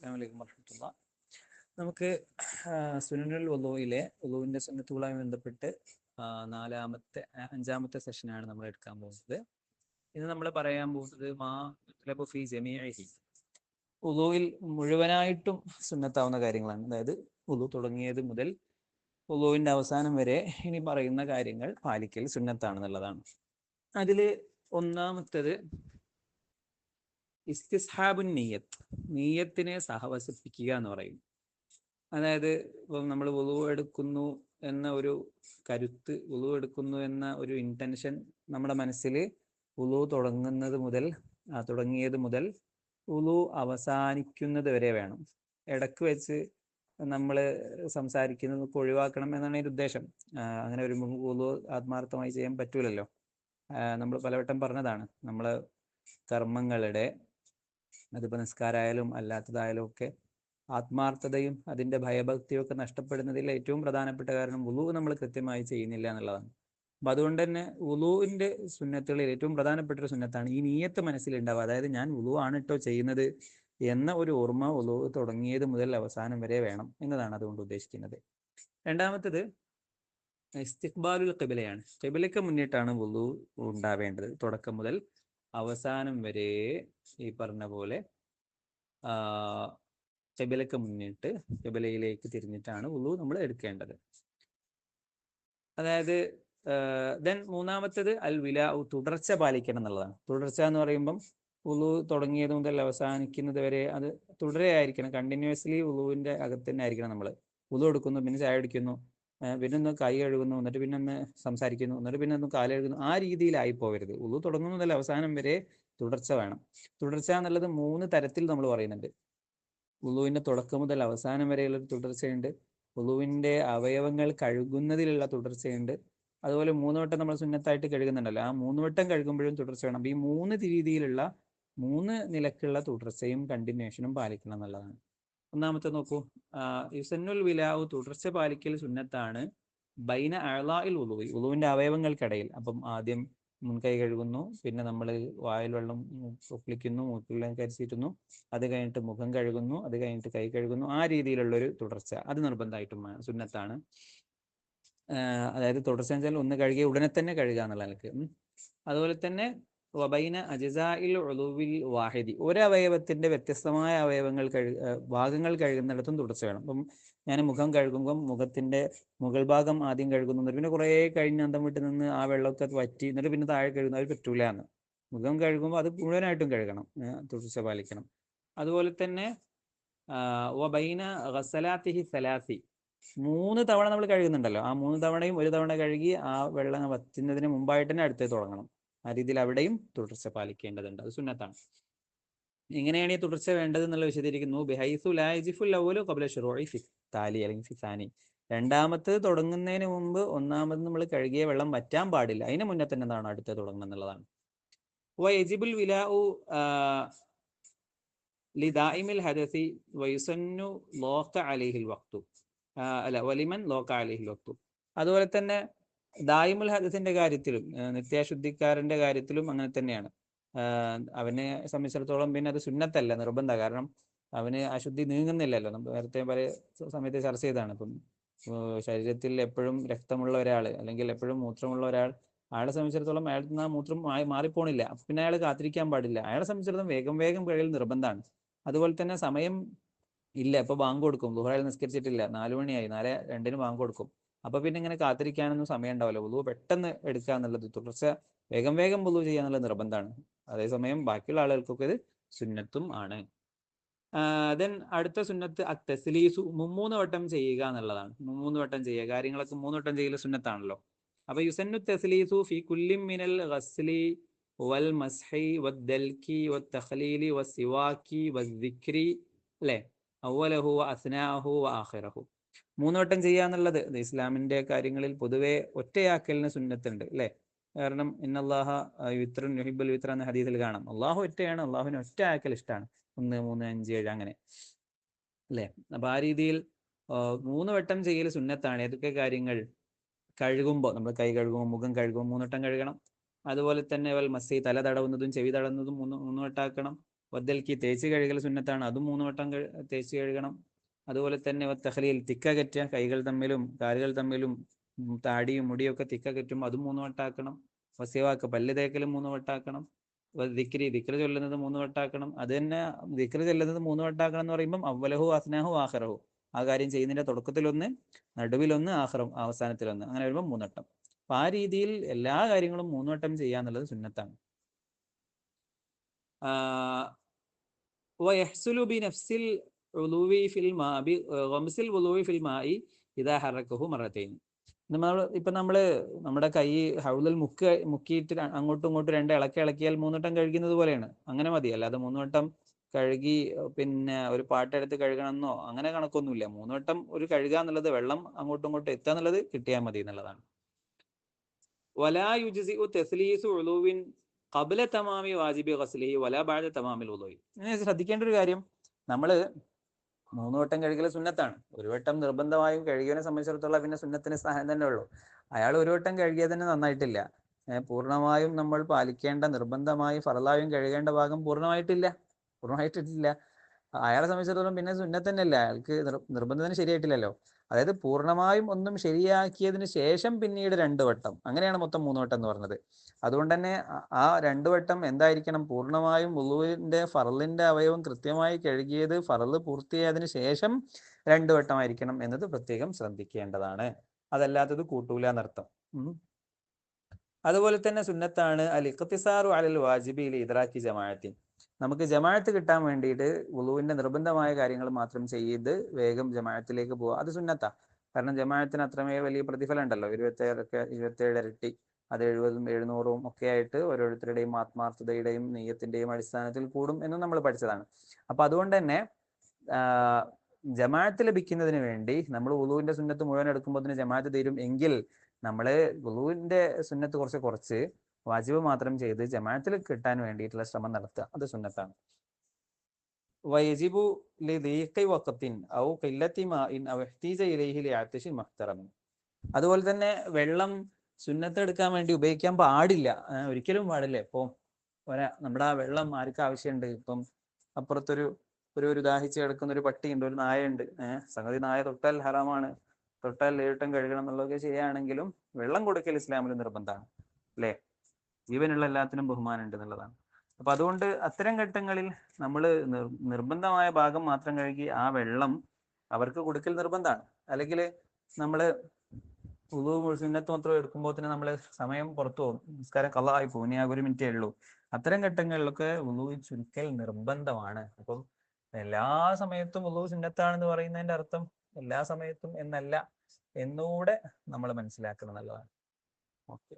അസ്സലാമു അലൈക്കും വറഹ്മത്തുള്ളാഹി. നമുക്ക് സുനനുൽ വുളൂഇലെ വുളൂവിൻ്റെ സുന്നത്തുകളുമായി ബന്ധപ്പെട്ട് അഞ്ചാമത്തെ സെഷനാണ് നമ്മൾ എടുക്കാൻ പോകുന്നത്. ഇന്ന് നമ്മൾ പറയാൻ പോകുന്നത് മാ യുത്ലബു ഫീ ജമീഇഹി, വുളൂഇൽ മുഴുവനായിട്ടും സുന്നത്താവുന്ന കാര്യങ്ങളാണ്. അതായത് വുളൂ തുടങ്ങിയത് മുതൽ വുളൂവിൻ്റെ അവസാനം വരെ ഇനി പറയുന്ന കാര്യങ്ങൾ പാലിക്കൽ സുന്നത്താണെന്നുള്ളതാണ്. അതിൽ ഒന്നാമത്തേത് ഇസ്തിസ്ഹാബുൻ നീയത്ത്, നീയത്തിനെ സഹവസിപ്പിക്കുക എന്ന് പറയും. അതായത് ഇപ്പം നമ്മൾ വുളൂ എടുക്കുന്നു എന്ന ഒരു കരുത്ത്, വുളൂ എടുക്കുന്നു എന്ന ഒരു ഇൻറ്റൻഷൻ നമ്മുടെ മനസ്സിൽ വുളൂ തുടങ്ങിയത് മുതൽ വുളൂ അവസാനിക്കുന്നത് വരെ വേണം. ഇടക്ക് വെച്ച് നമ്മൾ സംസാരിക്കുന്നത് ഒഴിവാക്കണം എന്നാണ് ഇതിൻ്റെ ഉദ്ദേശം. അങ്ങനെ ഒരു വുളൂ ആത്മാർത്ഥമായി ചെയ്യാൻ പറ്റൂലല്ലോ. നമ്മൾ പലവട്ടം പറഞ്ഞതാണ്, നമ്മൾ കർമ്മങ്ങളുടെ, അതിപ്പോൾ നിസ്കാരമായാലും അല്ലാത്തതായാലും ഒക്കെ ആത്മാർത്ഥതയും അതിൻ്റെ ഭയഭക്തിയും ഒക്കെ നഷ്ടപ്പെടുന്നതിൽ ഏറ്റവും പ്രധാനപ്പെട്ട കാരണം വുളൂ നമ്മൾ കൃത്യമായി ചെയ്യുന്നില്ല എന്നുള്ളതാണ്. അപ്പം അതുകൊണ്ട് തന്നെ വുളൂവിൻ്റെ സുന്നത്തുകളിൽ ഏറ്റവും പ്രധാനപ്പെട്ട ഒരു സുന്നത്താണ് ഈ നീയത്ത് മനസ്സിലുണ്ടാവുക. അതായത് ഞാൻ വുളൂ ആണ് കേട്ടോ ചെയ്യുന്നത് എന്ന ഒരു ഓർമ്മ വുളൂ തുടങ്ങിയത് മുതൽ അവസാനം വരെ വേണം എന്നതാണ് അതുകൊണ്ട് ഉദ്ദേശിക്കുന്നത്. രണ്ടാമത്തേത് ഇസ്തിഖ്ബാലുൽ ഖിബ്ലയാണ്. ഖിബ്ലയ്ക്ക് മുന്നിട്ടാണ് വുളൂ ഉണ്ടാവേണ്ടത്. തുടക്കം മുതൽ അവസാനം വരെ ഈ പറഞ്ഞ പോലെ ഖിബ്ലയ്ക്ക് മുന്നിട്ട് ഖിബ്ലയിലേക്ക് തിരിഞ്ഞിട്ടാണ് വുളൂ നമ്മൾ എടുക്കേണ്ടത്. അതായത് മൂന്നാമത്തേത് അൽ വിലാ, തുടർച്ച പാലിക്കണം എന്നുള്ളതാണ്. തുടർച്ച എന്ന് പറയുമ്പം വുളൂ തുടങ്ങിയത് മുതൽ അവസാനിക്കുന്നത് വരെ അത് തുടരെയായിരിക്കണം. കണ്ടിന്യൂസ്ലി വുളൂവിൻ്റെ അകത്ത് തന്നെ ആയിരിക്കണം. നമ്മൾ വുളൂ എടുക്കുന്നു, പിന്നെ ചായ കുടിക്കുന്നു, പിന്നെ ഒന്ന് കൈ കഴുകുന്നു, എന്നിട്ട് പിന്നെ ഒന്ന് സംസാരിക്കുന്നു, എന്നിട്ട് പിന്നെ ഒന്ന് കാല് കഴുകുന്നു, ആ രീതിയിലായി പോകരുത്. വുളൂ തുടങ്ങുന്നു മുതൽ അവസാനം വരെ തുടർച്ച വേണം. തുടർച്ച എന്നുള്ളത് 3 തരത്തിൽ നമ്മൾ പറയുന്നുണ്ട്. വുളൂവിൻ്റെ തുടക്കം മുതൽ അവസാനം വരെയുള്ള ഒരു തുടർച്ചയുണ്ട്, വുളൂവിൻ്റെ അവയവങ്ങൾ കഴുകുന്നതിലുള്ള തുടർച്ചയുണ്ട്, അതുപോലെ 3 വട്ടം നമ്മൾ സുന്നത്തായിട്ട് കഴുകുന്നുണ്ടല്ലോ, ആ 3 വട്ടം കഴുകുമ്പോഴും തുടർച്ച വേണം. അപ്പം ഈ 3 രീതിയിലുള്ള 3 നിലക്കുള്ള തുടർച്ചയും കണ്ടിന്യൂഷനും പാലിക്കണം എന്നുള്ളതാണ്. ഒന്നാമത്തെ നോക്കൂ, യുസന്നുൽ വിലാഉ, തുടർച്ച പാലിക്കൽ സുന്നത്താണ് ബൈന അഅ്ളാഇൽ വുളൂഇ, വുളൂവിൻ്റെ അവയവങ്ങൾക്കിടയിൽ. അപ്പം ആദ്യം മുൻകൈ കഴുകുന്നു, പിന്നെ നമ്മൾ വായിൽ വെള്ളം ഒപ്പിളിക്കുന്നു, മൂക്കിലെല്ലാം കരിച്ചിട്ടുന്നു, അത് കഴിഞ്ഞിട്ട് മുഖം കഴുകുന്നു, അത് കഴിഞ്ഞിട്ട് കൈ കഴുകുന്നു, ആ രീതിയിലുള്ളൊരു തുടർച്ച അത് നിർബന്ധമായിട്ടും സുന്നത്താണ്. അതായത് തുടർച്ച വെച്ചാൽ ഒന്ന് കഴുകിയ ഉടനെ തന്നെ കഴുകുക എന്നുള്ള നിലക്ക്. അതുപോലെ തന്നെ വബൈന അജ്സാഇൽ ഉളുവിൽ വാഹിദി, ഒരവയവത്തിൻ്റെ വ്യത്യസ്തമായ ഭാഗങ്ങൾ കഴുകുന്നിടത്തും തുടർച്ച വേണം. അപ്പം ഞാൻ മുഖം കഴുകുമ്പം മുഖത്തിൻ്റെ മുകൾ ഭാഗം ആദ്യം കഴുകുന്നു, പിന്നെ കുറേ കഴിഞ്ഞ് അന്തം വിട്ട് നിന്ന് ആ വെള്ളമൊക്കെ വറ്റി, എന്നിട്ട് പിന്നെ താഴെ കഴുകുന്നത് അത് പറ്റൂല എന്ന്. മുഖം കഴുകുമ്പോൾ അത് മുഴുവനായിട്ടും കഴുകണം, തുടർച്ച പാലിക്കണം. അതുപോലെ തന്നെ വബൈന ഗസലാത്തിഹി സലാസി, 3 തവണ നമ്മൾ കഴുകുന്നുണ്ടല്ലോ, ആ 3 തവണയും ഒരു തവണ കഴുകി ആ വെള്ളം വറ്റുന്നതിന് മുമ്പായിട്ട് തന്നെ അടുത്തത് തുടങ്ങണം. ആ രീതിയിൽ അവിടെയും തുടർച്ച പാലിക്കേണ്ടതുണ്ട്, അത് സുന്നത്താണ്. എങ്ങനെയാണ് ഈ തുടർച്ച വേണ്ടത് എന്നുള്ള വിശദീകരിക്കുന്നു. ബിഹൈസു ലാ യജിഫുൽ അവ്വലു ഖബ്ല ശുറൂഇ ഫി താലി അല്ലെങ്കിൽ ഫി സാനി, രണ്ടാമത്തത് തുടങ്ങുന്നതിന് മുമ്പ് ഒന്നാമത് നമ്മൾ കഴുകിയ വെള്ളം വറ്റാൻ പാടില്ല, അതിന് മുന്നേ തന്നെ എന്താണ് അടുത്തത് തുടങ്ങണം എന്നുള്ളതാണ്. വയജിബുൽ വിലാഉ ലിദാഇമിൽ ഹദസി വയുസന്നു ലോക അലൈഹിൽ വഖ്തു, വലിമൻ ലോക അലൈഹിൽ വഖ്തു. അതുപോലെ തന്നെ ദായിമുൽ ഹദസിന്റെ കാര്യത്തിലും നിത്യാശുദ്ധിക്കാരന്റെ കാര്യത്തിലും അങ്ങനെ തന്നെയാണ്. അവനെ സംബന്ധിച്ചിടത്തോളം പിന്നെ അത് സുന്നത്തല്ല, നിർബന്ധ. കാരണം അവന് അശുദ്ധി നീങ്ങുന്നില്ലല്ലോ. നമ്മൾ നേരത്തെ പല സമയത്ത് ചർച്ച ചെയ്താണ്. ഇപ്പം ശരീരത്തിൽ എപ്പോഴും രക്തമുള്ള ഒരാൾ അല്ലെങ്കിൽ എപ്പോഴും മൂത്രമുള്ള ഒരാൾ, അയാളെ സംബന്ധിച്ചിടത്തോളം അയാൾ നിന്ന് ആ മൂത്രം മാറിപ്പോണില്ല, പിന്നെ അയാൾ കാത്തിരിക്കാൻ പാടില്ല. അയാളെ സംബന്ധിച്ചിടത്തോളം വേഗം വേഗം കഴിയൽ നിർബന്ധമാണ്. അതുപോലെ തന്നെ സമയം ഇല്ല, ഇപ്പോൾ ബാങ്ക് കൊടുക്കും, ദുഹറ നിസ്കരിച്ചിട്ടില്ല, 4 മണിയായി, 4:02 ബാങ്ക് കൊടുക്കും, അപ്പൊ പിന്നെ ഇങ്ങനെ കാത്തിരിക്കാനൊന്നും സമയം ഉണ്ടാവില്ല. വുളൂ പെട്ടെന്ന് എടുക്കുക എന്നുള്ളത്, തുടർച്ച വേഗം വേഗം വുളൂ ചെയ്യുക എന്നുള്ളത് നിർബന്ധമാണ്. അതേസമയം ബാക്കിയുള്ള ആളുകൾക്കൊക്കെ ഇത് സുന്നത്തും ആണ്. അടുത്ത സുന്നത്ത് അത്തസ്ലീസു, 3 വട്ടം ചെയ്യുക എന്നുള്ളതാണ്. 3 വട്ടം ചെയ്യുക, കാര്യങ്ങളൊക്കെ 3 വട്ടം ചെയ്യൽ സുന്നത്താണല്ലോ. അപ്പൊ യുസന്നു തസ്ലീസു ഫി കുല്ലി മിനൽ ഗസ്ലി വൽ മസ്ഹി വദ്ദൽകി വത്തഖ്ലീലി വസ്സിവാക്കി വദ്ദിക്രി, അല്ലേ, അവ്വലഹു അസ്നാഹു ആഖിറഹു. 3 വട്ടം ചെയ്യുക എന്നുള്ളത് ഇസ്ലാമിന്റെ കാര്യങ്ങളിൽ പൊതുവെ ഒറ്റയാക്കലിന് സുന്നത്തുണ്ട്, അല്ലേ. കാരണം ഇന്നല്ലാഹ വിത്രൻ യുഹിബ്ബുൽ വിത്ര എന്ന ഹദീസിൽ കാണാം, അള്ളാഹു ഒറ്റയാണ്, അള്ളാഹുവിന് ഒറ്റ ആക്കൽ ഇഷ്ടമാണ്, 1, 3, 5, 7 അങ്ങനെ, അല്ലേ. അപ്പൊ ആ രീതിയിൽ 3 വട്ടം ചെയ്യൽ സുന്നത്താണ്. ഏതൊക്കെ കാര്യങ്ങൾ? കഴുകുമ്പോൾ, നമ്മൾ കൈ കഴുകുമ്പോൾ, മുഖം കഴുകുമ്പോൾ 3 വട്ടം കഴുകണം. അതുപോലെ തന്നെ വൽ മസ്സി, തല തടവുന്നതും ചെവി തടവുന്നതും 3 വട്ടം ആക്കണം. വദ്ദൽക്കി തേച്ച് കഴുകൽ സുന്നത്താണ്, അതും 3 വട്ടം തേച്ച് കഴുകണം. അതുപോലെ തന്നെ തഹ്ലീൽ തിക്കകറ്റ, കൈകൾ തമ്മിലും കാലുകൾ തമ്മിലും താടിയും മുടിയും ഒക്കെ തിക്കകറ്റും, അതും 3 വട്ടാക്കണം. വസിവാക്ക് പല്ല് തേക്കലും 3 വട്ടാക്കണം. ദിക്രി ചൊല്ലുന്നത് 3 വട്ടാക്കണം. അത് തന്നെ ദിക്രി ചൊല്ലുന്നത് 3 വട്ടാക്കണം എന്ന് പറയുമ്പോൾ അവലഹു അസ്നാഹു ആഖിറഹു, ആ കാര്യം ചെയ്യുന്നതിന്റെ തുടക്കത്തിലൊന്ന്, നടുവിലൊന്ന്, ആഖിറും അവസാനത്തിലൊന്ന്, അങ്ങനെ വരുമ്പോൾ 3 വട്ടം. അപ്പൊ ആ രീതിയിൽ എല്ലാ കാര്യങ്ങളും 3 വട്ടം ചെയ്യാന്നുള്ളത് സുന്നത്താണ്. ويحصل بنفس العلو في الماء بغمس الوضوء في الماء إذا حركه مرتين. നമ്മള് നമ്മുടെ കൈ ഹൗലിൽ മുക്കിയിട്ട് അങ്ങോട്ടും ഇങ്ങോട്ടും 2 ഇളക്കിയാൽ 3 വട്ടം കഴുകുന്നത് പോലെയാണ്. അങ്ങനെ മതി, അല്ലാതെ 3 വട്ടം കഴുകി പിന്നെ ഒരു പാട്ടെടുത്ത് കഴുകണമെന്നോ അങ്ങനെ കണക്കൊന്നുമില്ല. 3 വട്ടം ഒരു കഴുകുക എന്നുള്ളത്, വെള്ളം അങ്ങോട്ടും ഇങ്ങോട്ടും എത്തുക എന്നുള്ളത് കിട്ടിയാൽ മതി എന്നുള്ളതാണ്. വലാ യുജ്സിഉ തസ്ലീസു ഉളൂവിൻ ഖബ്ല തമാമി വാജിബി ഗസ്ലിഹി വലാ ബഅദ തമാമിൽ വുളൂഇ. ഇനി ശ്രദ്ധിക്കേണ്ട ഒരു കാര്യം, നമ്മള് 3 വട്ടം കഴുകൽ സുന്നത്താണ്. ഒരു വട്ടം നിർബന്ധമായും കഴുകിയവനെ സംബന്ധിച്ചിടത്തോളം പിന്നെ സുന്നത്തിന് സ്ഥാനം തന്നെ ഉള്ളൂ. അയാൾ ഒരു വട്ടം കഴുകിയത് തന്നെ നന്നായിട്ടില്ല. പൂർണ്ണമായും നമ്മൾ പാലിക്കേണ്ട, നിർബന്ധമായി ഫർളായും കഴുകേണ്ട ഭാഗം പൂർണ്ണമായിട്ടില്ല. അയാളെ സംബന്ധിച്ചിടത്തോളം പിന്നെ സുന്നത്ത് തന്നെയല്ല, അയാൾക്ക് നിർബന്ധത്തിന് ശരിയായിട്ടില്ലല്ലോ. അതായത് പൂർണ്ണമായും ഒന്നും ശരിയാക്കിയതിന് ശേഷം പിന്നീട് 2 വട്ടം, അങ്ങനെയാണ് മൊത്തം 3 വട്ടം എന്ന് പറഞ്ഞത്. അതുകൊണ്ട് തന്നെ ആ 2 വട്ടം എന്തായിരിക്കണം, പൂർണ്ണമായും വുളൂവിന്റെ ഫർളിന്റെ അവയവം കൃത്യമായി കഴുകിയത് ഫർള് പൂർത്തിയായതിനു ശേഷം 2 വട്ടമായിരിക്കണം എന്നത് പ്രത്യേകം ശ്രദ്ധിക്കേണ്ടതാണ്. അതല്ലാത്തത് കൂട്ടൂല എന്നർത്ഥം. അതുപോലെ തന്നെ സുന്നത്താണ് അൽ ഇഖ്തിസാറു അലൽ വാജിബി ലി ഇദ്റാക്കി ജമാഅത്തിൻ. നമുക്ക് ജമാഅത്ത് കിട്ടാൻ വേണ്ടിയിട്ട് വുളൂവിന്റെ നിർബന്ധമായ കാര്യങ്ങൾ മാത്രം ചെയ്ത് വേഗം ജമാഅത്തിലേക്ക് പോവുക, അത് സുന്നത്താ. കാരണം ജമാഅത്തിന് അത്രമേൽ വലിയ പ്രതിഫലം ഉണ്ടല്ലോ, 27 ഇരട്ടി, അത് 70ഉം 700ഉം ഒക്കെ ആയിട്ട് ഓരോരുത്തരുടെയും ആത്മാർത്ഥതയുടെയും നെയ്യത്തിന്റെയും അടിസ്ഥാനത്തിൽ കൂടും എന്നും നമ്മൾ പഠിച്ചതാണ്. അപ്പൊ അതുകൊണ്ട് തന്നെ ജമാഅത്ത് ലഭിക്കുന്നതിന് വേണ്ടി നമ്മൾ വുളൂവിന്റെ സുന്നത്ത് മുഴുവൻ എടുക്കുമ്പോൾ ജമാഅത്ത് തീരും എങ്കിൽ നമ്മള് വുളൂവിന്റെ സുന്നത്ത് കുറച്ച് വാജിബ് മാത്രം ചെയ്ത് ജമാഅത്തിൽ കിട്ടാൻ വേണ്ടിയിട്ടുള്ള ശ്രമം നടത്തുക, അത് സുന്നത്താണ്. വയജിബു ലിദീഖി വഖത്തിൻ ഔ ഖില്ലത്തി മാഇൻ ഔ ഇഹ്തീജ ഇലൈഹി ലിഅത്ശിൻ മുഹ്തറമിൻ. അതുപോലെ തന്നെ വെള്ളം സുന്നത്ത് എടുക്കാൻ വേണ്ടി ഉപയോഗിക്കാൻ പാടില്ല, ഒരിക്കലും പാടില്ല. ഇപ്പം നമ്മുടെ ആ വെള്ളം ആർക്ക് ആവശ്യമുണ്ട്? ഇപ്പം അപ്പുറത്തൊരു ഒരു ദാഹിച്ച് കിടക്കുന്ന ഒരു പട്ടിയുണ്ട്, ഒരു നായയുണ്ട്. സംഗതി നായ തൊട്ടാൽ ഹറാമാണ്, തൊട്ടാൽ 7 വട്ടം കഴുകണം എന്നുള്ളതൊക്കെ ശരിയാണെങ്കിലും വെള്ളം കൊടുക്കൽ ഇസ്ലാമിൽ നിർബന്ധമാണ്, അല്ലേ? ജീവനുള്ള എല്ലാത്തിനും ബഹുമാനമുണ്ട് എന്നുള്ളതാണ്. അപ്പൊ അതുകൊണ്ട് അത്തരം ഘട്ടങ്ങളിൽ നമ്മൾ നിർബന്ധമായ ഭാഗം മാത്രം കഴുകി ആ വെള്ളം അവർക്ക് കൊടുക്കൽ നിർബന്ധമാണ്. അല്ലെങ്കിൽ നമ്മള് സുന്നത്ത് മാത്രം എടുക്കുമ്പോൾ തന്നെ നമ്മള് സമയം പുറത്തു പോകും, നിസ്കാരം ഖളായി പോകും, ഇനി 1 മിനിറ്റേ ഉള്ളൂ. അത്തരം ഘട്ടങ്ങളിലൊക്കെ വുളൂ ചുരുക്കൽ നിർബന്ധമാണ്. അപ്പം എല്ലാ സമയത്തും വുളൂ സുന്നത്താണെന്ന് പറയുന്നതിന്റെ അർത്ഥം എല്ലാ സമയത്തും എന്നല്ല എന്നുകൂടെ നമ്മൾ മനസ്സിലാക്കണം എന്നുള്ളതാണ്. ഓക്കെ.